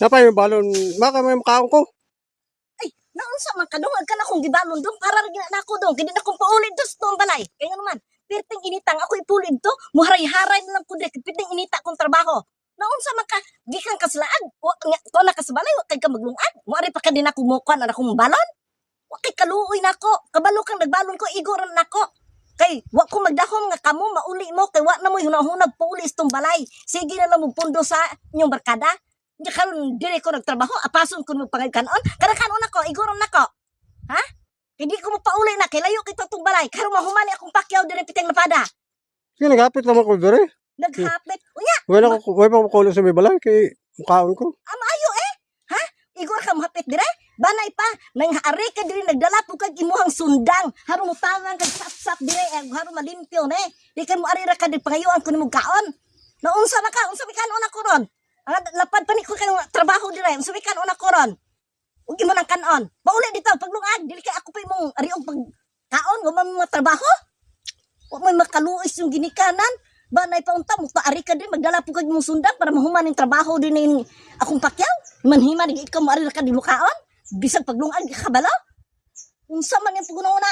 Napay yung balon, baka may makaon ko. Ay, naunsa man kadungag ka na kung gibalon dong para ra gina nako dong kini na kong paulid dos tong balay. Kaya naman, perting initang ako ipulid to, muharay-haray na lang kundi perting inita kong trabaho. Naunsa man ka gikan kaslaan, wa nga to na kasabalay wa kay ka maglungad. Mo ari pa ka din ako mukuan na akong balon. Wa kay kaluoy nako, kabalo kang nagbalon ko igoran nako. Kay wa ko magdahom nga kamo mauli mo kay wa na mo hunahunag pulis tong balay. Sige na lang mo pundo sa inyong barkada. Di karon dire ko nagtrabaho, apason ko mo pangagkanon. Kada kanon nako, igoron nako. Ha? Hindi ko mo pauli na kay layo kita tong balay. Karon mahumani akong pakyaw dire piteng lapada. Sige, nagapit naman ko dere. Naghapit. Unya, Wala pa makulo sa may balay, kay makaon ko. maayo eh. Ha? Igor ka mahapit dire? Banay pa, nang hari ka dire nagdala po kag imuhang sundang. Harong mo tangan kag sap-sap dire, harong malimpyo ne. Di kay mo arira ka dire pangayuan ko nimo kaon. Naunsa na ka, unsa mi kanon ako ron? Ang lapad pa ni ko kanong trabaho dire, unsa mi kanon ako ron? Ug imo nang kanon. Pauli dito paglungag, dili kay ako pa imong ariong pag kaon nga mo trabaho. Wa may makaluis yung ginikanan. Banay pa unta mo paari ka din magdala po kag imong sundang para mahuman yung trabaho din ning akong pakyaw. Manhiman ikaw mo arira ka di mo kaon. Bisag paglungag ka bala. Unsa man yung pagununa?